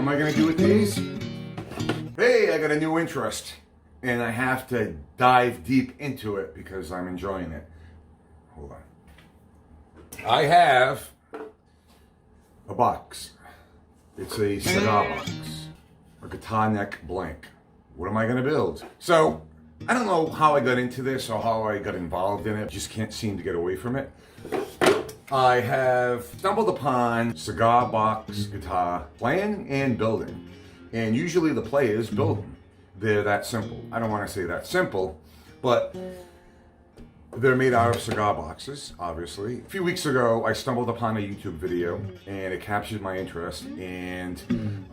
am I going to do with these? Hey, I got a new interest, and I have to dive deep into it because I'm enjoying it. Hold on. I have a box. It's a cigar box, a guitar neck blank. What am I going to build? So, I don't know how I got into this or how I got involved in it. Just can't seem to get away from it. I have stumbled upon cigar box guitar playing and building. And usually the players build them. They're that simple. I don't want to say that simple, but they're made out of cigar boxes, obviously. A few weeks ago, I stumbled upon a YouTube video and it captured my interest. And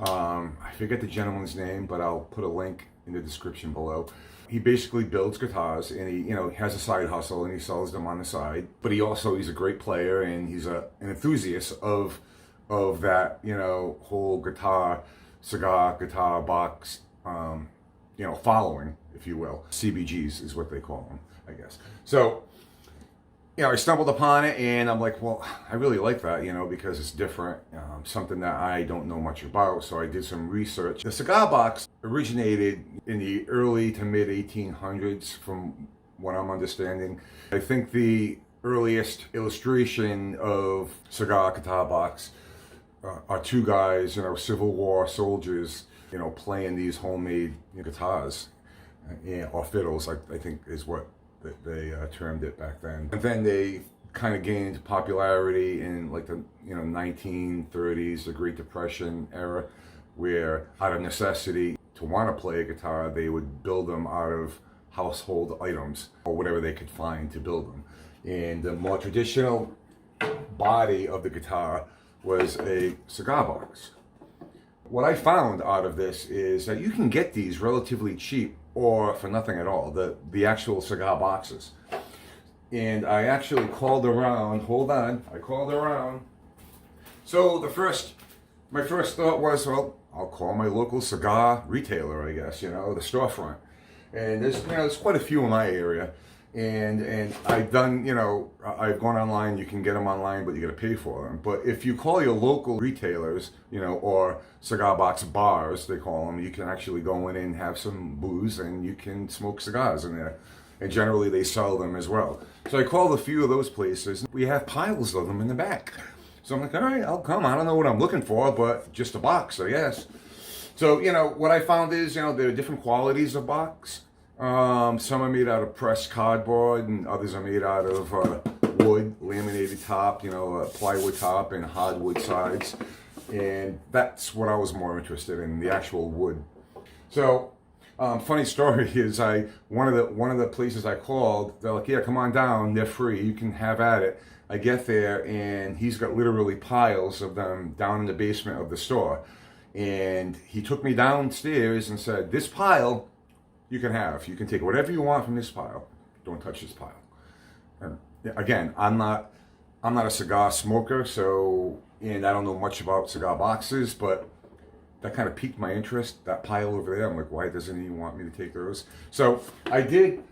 I forget the gentleman's name, but I'll put a link in the description below. He basically builds guitars, and he has a side hustle and he sells them on the side. But he's a great player, and he's an enthusiast of that whole cigar box following, if you will. CBGs is what they call them, I guess. So I stumbled upon it, and I'm like, well, I really like that, because it's different, something that I don't know much about. So I did some research. The cigar box originated in the early to mid 1800s, from what I'm understanding. I think the earliest illustration of cigar guitar box are two guys, Civil War soldiers, playing these homemade guitars, or fiddles, I think is what they termed it back then. And then they kind of gained popularity in like the 1930s, the Great Depression era, where out of necessity to want to play a guitar, they would build them out of household items or whatever they could find to build them. And the more traditional body of the guitar was a cigar box. What I found out of this is that you can get these relatively cheap or for nothing at all, the actual cigar boxes. And I actually called around, I called around. So my first thought was, well, I'll call my local cigar retailer, I guess, the storefront. And there's quite a few in my area. And I've done, I've gone online, you can get them online, but you got to pay for them. But if you call your local retailers, or cigar box bars, they call them, you can actually go in and have some booze and you can smoke cigars in there. And generally they sell them as well. So I called a few of those places. We have piles of them in the back. So I'm like, all right, I'll come. I don't know what I'm looking for, but just a box, I guess. So, what I found is, there are different qualities of box. Some are made out of pressed cardboard, and others are made out of wood, laminated top, plywood top and hardwood sides. And that's what I was more interested in, the actual wood. So, funny story is one of the places I called, they're like, yeah, come on down, they're free, you can have at it. I get there, and he's got literally piles of them down in the basement of the store. And he took me downstairs and said, this pile you can have. You can take whatever you want from this pile. Don't touch this pile. And again, I'm not a cigar smoker, and I don't know much about cigar boxes, but that kind of piqued my interest. That pile over there, I'm like, why doesn't he want me to take those? So I did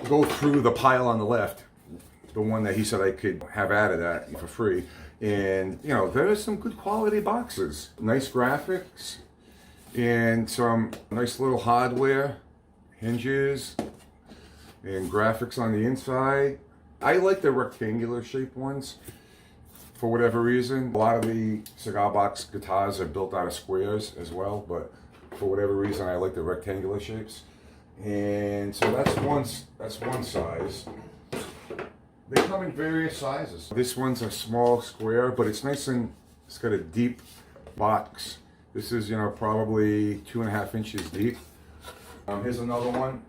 go through the pile on the left, the one that he said I could have added at for free. And, there are some good quality boxes. Nice graphics and some nice little hardware, hinges and graphics on the inside. I like the rectangular shaped ones for whatever reason. A lot of the cigar box guitars are built out of squares as well, but for whatever reason I like the rectangular shapes. And so that's one size. They come in various sizes. This one's a small square, but it's nice and it's got a deep box. This is, probably 2.5 inches deep. Here's another one,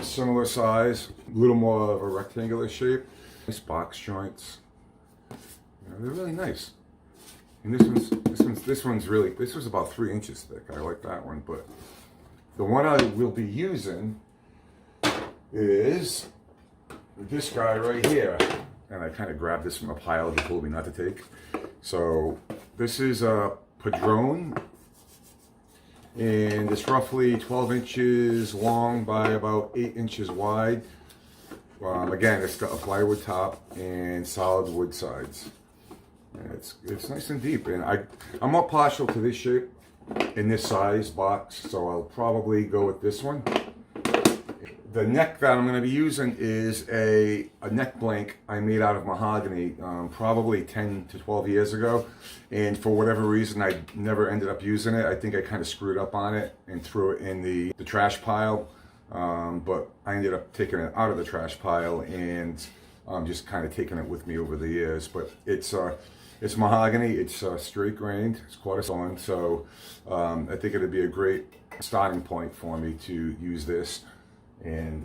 similar size, a little more of a rectangular shape. Nice box joints. They're really nice. And this was about 3 inches thick. I like that one, but the one I will be using is this guy right here. And I kind of grabbed this from a pile he told me not to take. So this is a Padron, and it's roughly 12 inches long by about 8 inches wide. Again, it's got a plywood top and solid wood sides. And it's nice and deep, and I'm more partial to this shape in this size box, so I'll probably go with this one. The neck that I'm going to be using is a neck blank I made out of mahogany probably 10 to 12 years ago, and for whatever reason I never ended up using it. I think I kind of screwed up on it and threw it in the trash pile, but I ended up taking it out of the trash pile and just kind of taking it with me over the years. But it's mahogany, it's straight grained, it's quarter sawn, so I think it'd be a great starting point for me to use this and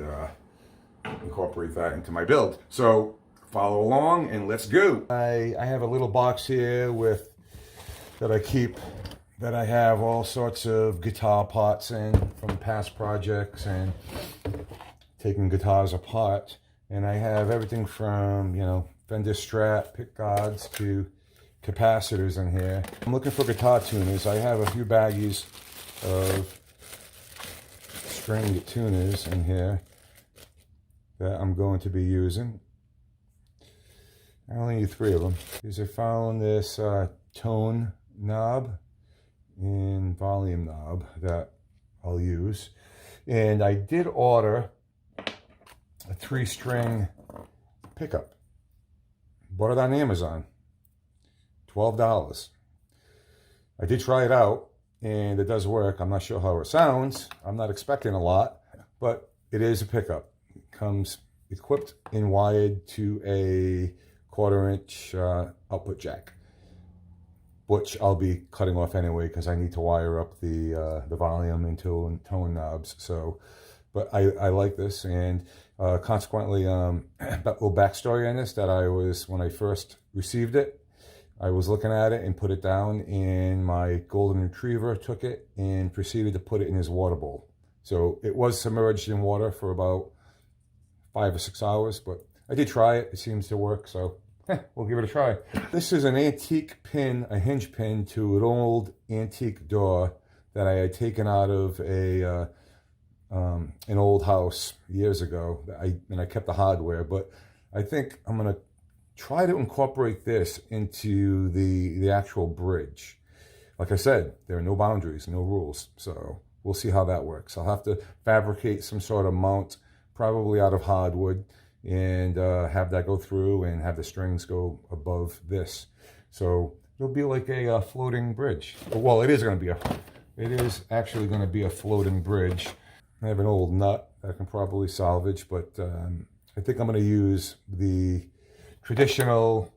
incorporate that into my build. So follow along and let's go. I have a little box here that I have all sorts of guitar parts in from past projects and taking guitars apart. And I have everything from, you know, Fender Strat, pick guards to capacitors in here. I'm looking for guitar tuners. I have a few baggies of string tuners in here that I'm going to be using. I only need 3 of them. Because I found this tone knob and volume knob that I'll use. And I did order a 3-string pickup. Bought it on Amazon. $12. I did try it out and it does work. I'm not sure how it sounds. I'm not expecting a lot, but it is a pickup. It comes equipped and wired to a 1/4-inch output jack, which I'll be cutting off anyway because I need to wire up the volume and tone knobs. So, but I like this, and consequently, a little backstory on this, that when I first received it, I was looking at it and put it down, and my golden retriever took it and proceeded to put it in his water bowl. So it was submerged in water for about 5 or 6 hours, but I did try it. It seems to work, so we'll give it a try. This is an antique pin, a hinge pin to an old antique door that I had taken out of an old house years ago. And I kept the hardware, but I think I'm gonna try to incorporate this into the actual bridge. Like I said, there are no boundaries, no rules, so we'll see how that works. I'll have to fabricate some sort of mount, probably out of hardwood, and have that go through and have the strings go above this. So it'll be like a floating bridge. Well, it is actually going to be a floating bridge. I have an old nut that I can probably salvage, but I think I'm going to use the traditional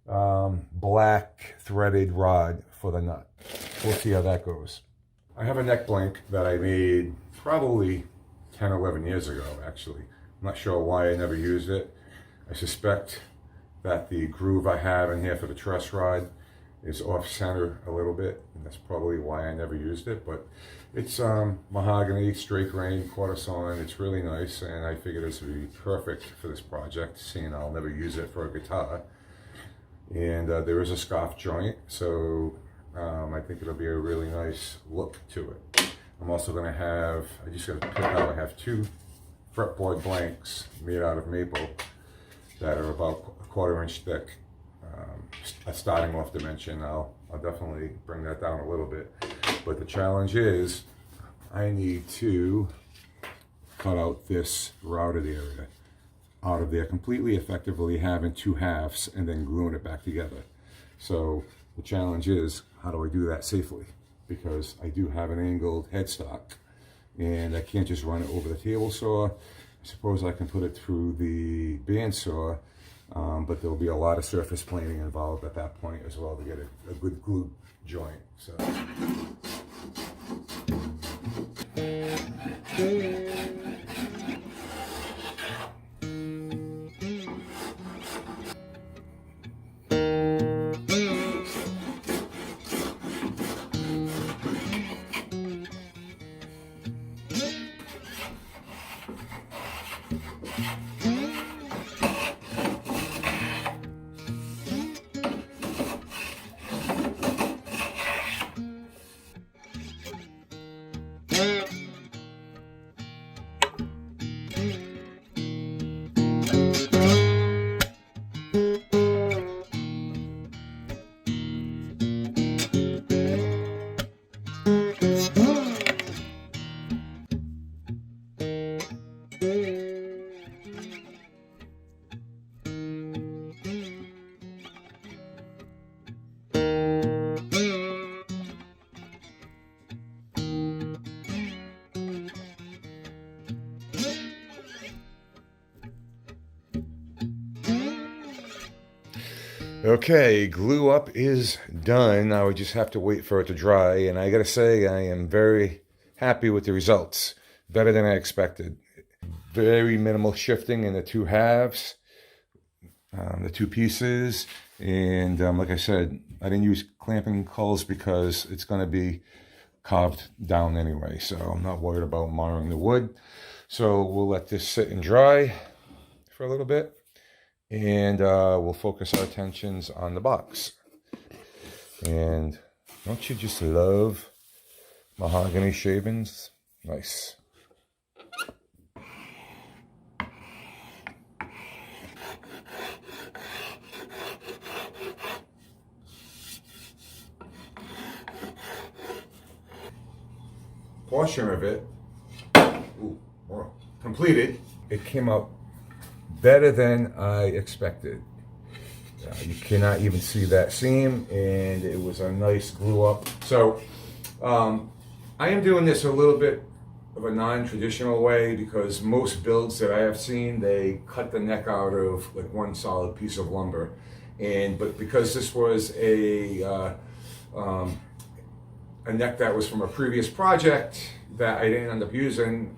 black threaded rod for the nut. We'll see how that goes. I have a neck blank that I made probably 10, 11 years ago, actually. I'm not sure why I never used it. I suspect that the groove I have in here for the truss rod is off center a little bit, and that's probably why I never used it. But it's mahogany, straight grain, 1/4 sawn. It's really nice, and I figured this would be perfect for this project, seeing I'll never use it for a guitar. And there is a scoff joint, so I think it'll be a really nice look to it. I'm also going to have, I just got to pick out, I have 2 fretboard blanks made out of maple that are about a 1/4-inch thick. A starting off dimension. I'll definitely bring that down a little bit. But the challenge is I need to cut out this routed area out of there completely, effectively having 2 halves and then gluing it back together. So the challenge is, how do I do that safely? Because I do have an angled headstock and I can't just run it over the table saw. I suppose I can put it through the bandsaw, but there'll be a lot of surface planing involved at that point as well to get a good glue joint. So. Okay, glue up is done. Now we just have to wait for it to dry, and I gotta say I am very happy with the results. Better than I expected. Very minimal shifting in the two halves, the two pieces, and like I said, I didn't use clamping culls because it's going to be carved down anyway, so I'm not worried about marring the wood. So we'll let this sit and dry for a little bit, and we'll focus our attentions on the box. And don't you just love mahogany shavings? Nice. Portion of it completed. It came out better than I expected. You cannot even see that seam, and it was a nice glue up. So I am doing this a little bit of a non-traditional way, because most builds that I have seen, they cut the neck out of like one solid piece of lumber, but because this was a neck that was from a previous project that I didn't end up using,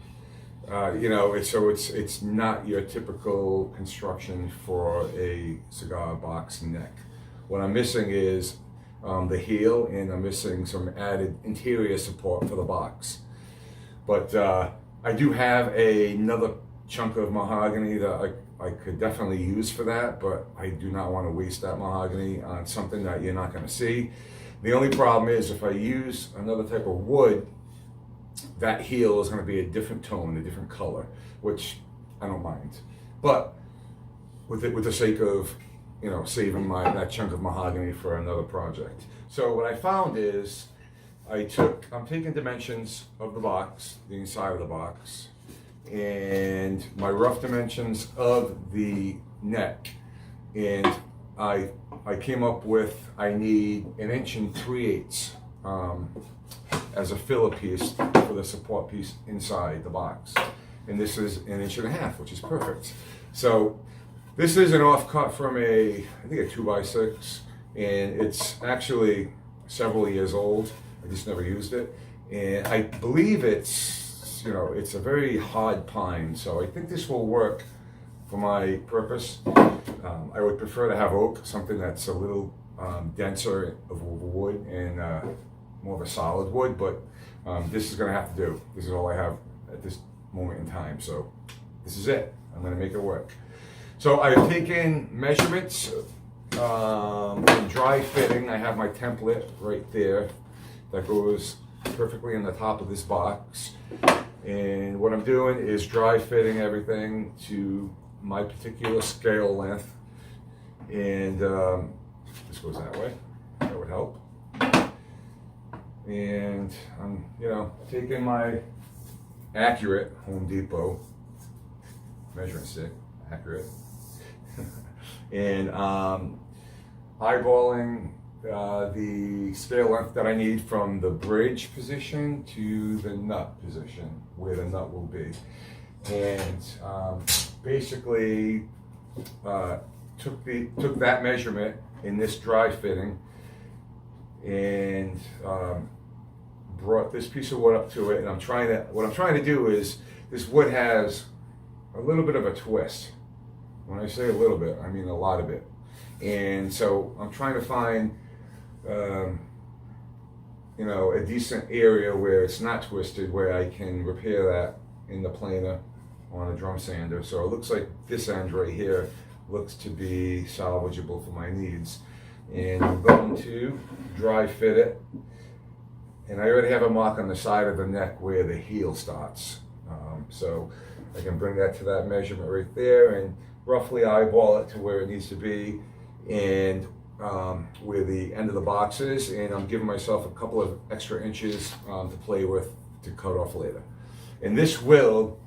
it's not your typical construction for a cigar box neck. What I'm missing is the heel, and I'm missing some added interior support for the box. But I do have another chunk of mahogany that I could definitely use for that, but I do not want to waste that mahogany on something that you're not going to see. The only problem is if I use another type of wood, that heel is going to be a different tone, a different color, which I don't mind. But with the sake of, saving that chunk of mahogany for another project. So what I found is I'm taking dimensions of the box, the inside of the box, and my rough dimensions of the neck, and I came up with I need 1 3/8 inches as a filler piece for the support piece inside the box, and this is 1.5 inches, which is perfect. So this is an offcut from I think a 2x6, and it's actually several years old. I just never used it, and I believe it's a very hard pine, so I think this will work for my purpose. I would prefer to have oak, something that's a little denser of wood and more of a solid wood, but this is going to have to do. This is all I have at this moment in time, so this is it. I'm going to make it work. So I've taken measurements from dry fitting. I have my template right there that goes perfectly in the top of this box, and what I'm doing is dry fitting everything to my particular scale length, and this goes that way. That would help. And I'm taking my accurate Home Depot measuring stick, accurate, and eyeballing the scale length that I need from the bridge position to the nut position, where the nut will be, and basically took that measurement in this dry fitting, and brought this piece of wood up to it. And what I'm trying to do is, this wood has a little bit of a twist. When I say a little bit, I mean a lot of it. And so I'm trying to find a decent area where it's not twisted, where I can repair that in the planer on a drum sander. So it looks like this end right here looks to be salvageable for my needs. And I'm going to dry fit it. And I already have a mark on the side of the neck where the heel starts. So I can bring that to that measurement right there and roughly eyeball it to where it needs to be, and where the end of the box is. And I'm giving myself a couple of extra inches to play with to cut off later. And this will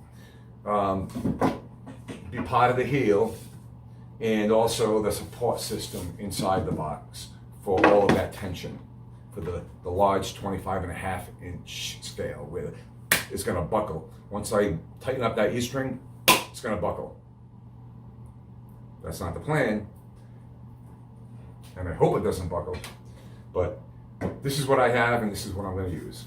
be part of the heel, and also the support system inside the box for all of that tension, for the large 25.5 inch scale, where it's going to buckle. Once I tighten up that E-string, it's going to buckle. That's not the plan, and I hope it doesn't buckle. But this is what I have, and this is what I'm going to use.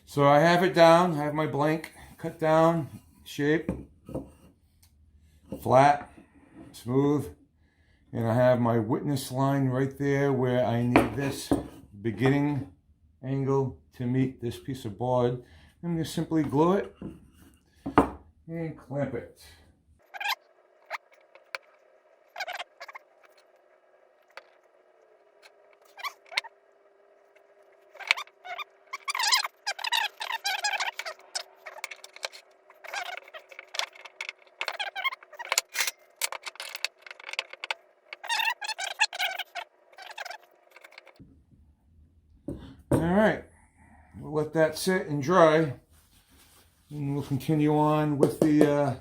So I have it down, I have my blank cut down, shape, flat, smooth, and I have my witness line right there where I need this beginning angle to meet this piece of board. I'm going to simply glue it and clamp it. All right, we'll let that sit and dry, and we'll continue on with the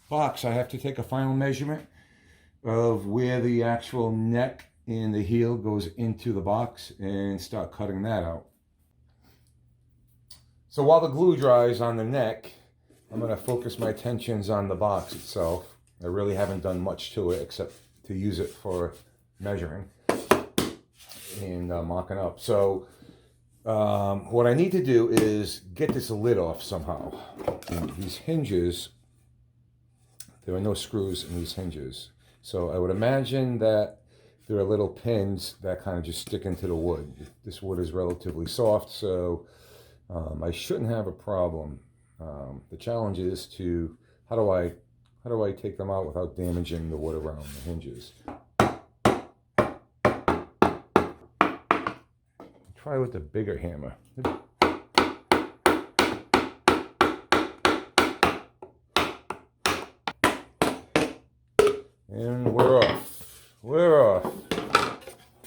box. I have to take a final measurement of where the actual neck and the heel goes into the box and start cutting that out. So while the glue dries on the neck, I'm going to focus my attentions on the box itself. I really haven't done much to it except to use it for measuring and mocking up. So what I need to do is get this lid off somehow. And these hinges, there are no screws in these hinges. So I would imagine that there are little pins that kind of just stick into the wood. This wood is relatively soft, so I shouldn't have a problem. The challenge is to, how do I take them out without damaging the wood around the hinges? Try with the bigger hammer. And we're off. We're off.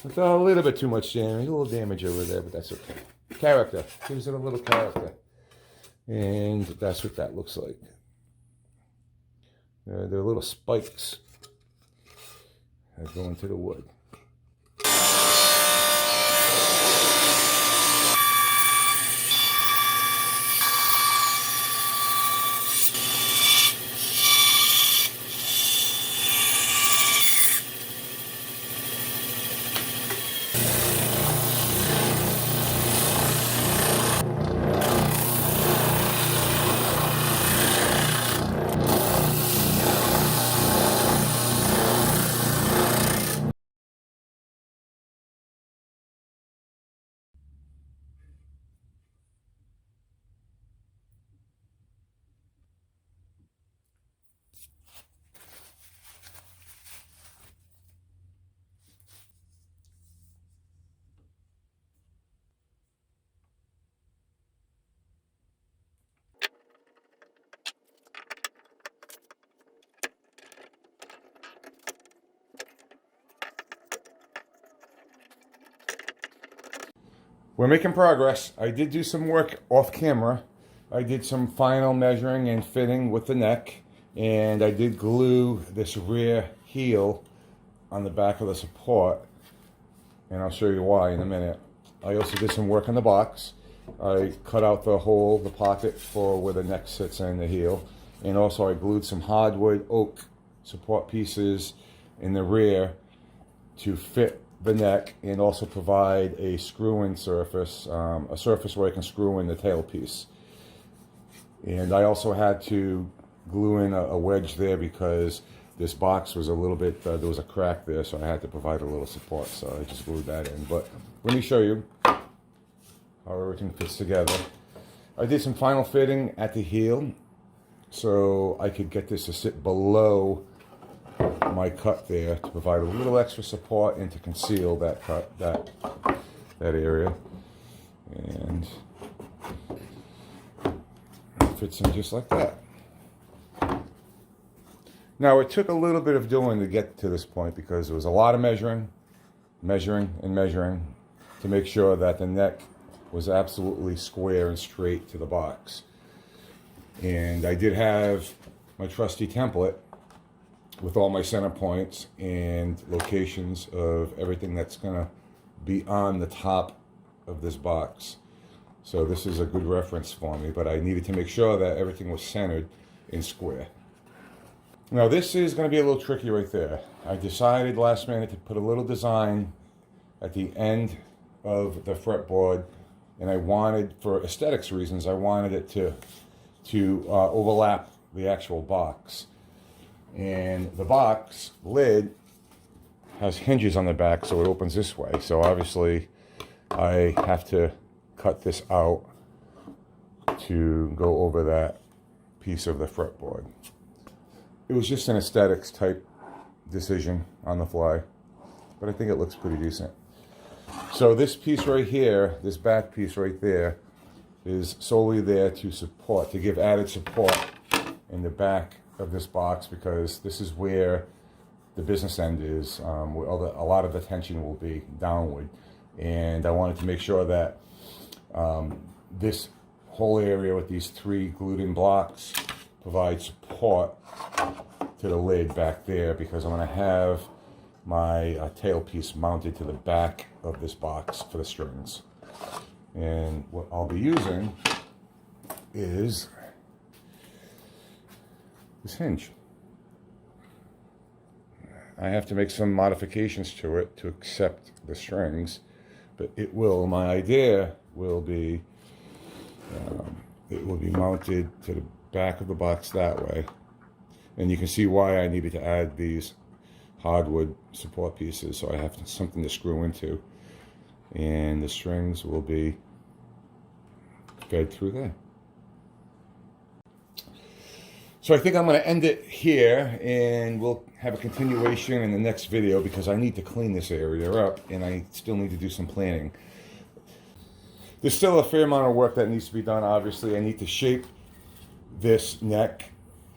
With a little bit too much damage, a little damage over there, but that's okay. Character. Gives it a little character. And that's what that looks like. They're little spikes that go into the wood. We're making progress. I did do some work off camera. I did some final measuring and fitting with the neck, and I did glue this rear heel on the back of the support, and I'll show you why in a minute. I also did some work on the box. I cut out the hole, the pocket for where the neck sits and the heel, and also I glued some hardwood oak support pieces in the rear to fit the neck and also provide a screw-in surface, a surface where I can screw in the tailpiece. And I also had to glue in a wedge there because this box was a little bit, there was a crack there, so I had to provide a little support, so I just glued that in. But let me show you how everything fits together. I did some final fitting at the heel so I could get this to sit below my cut there to provide a little extra support and to conceal that cut, that area, and it fits in just like that. Now it took a little bit of doing to get to this point because there was a lot of measuring to make sure that the neck was absolutely square and straight to the box. And I did have my trusty template with all my center points and locations of everything that's gonna be on the top of this box. So this is a good reference for me, but I needed to make sure that everything was centered and square. Now this is gonna be a little tricky right there. I decided last minute to put a little design at the end of the fretboard, and I wanted, for aesthetics reasons, I wanted it to overlap the actual box. And the box lid has hinges on the back, so it opens this way. So obviously I have to cut this out to go over that piece of the fretboard. It was just an aesthetics type decision on the fly, but I think it looks pretty decent. So this piece right here, this back piece right there, is solely there to support, to give added support in the back of this box, because this is where the business end is, where a lot of the tension will be downward. And I wanted to make sure that this whole area with these 3 glued-in blocks provides support to the lid back there, because I'm going to have my tailpiece mounted to the back of this box for the strings. And what I'll be using is this hinge. I have to make some modifications to it to accept the strings, but it will, my idea will be, it will be mounted to the back of the box that way. And you can see why I needed to add these hardwood support pieces, so I have something to screw into. And the strings will be fed through there. So I think I'm going to end it here, and we'll have a continuation in the next video, because I need to clean this area up and I still need to do some planning. There's still a fair amount of work that needs to be done. Obviously, I need to shape this neck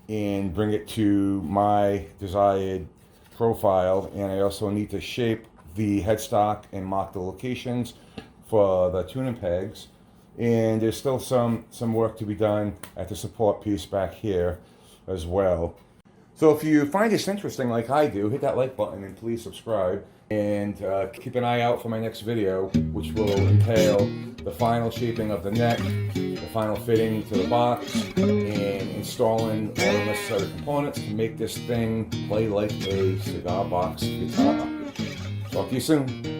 and bring it to my desired profile, and I also need to shape the headstock and mark the locations for the tuning pegs. And there's still some work to be done at the support piece back here as well. So if you find this interesting like I do, hit that like button and please subscribe, and keep an eye out for my next video, which will entail the final shaping of the neck, the final fitting to the box, and installing all the necessary components to make this thing play like a cigar box guitar. Talk to you soon.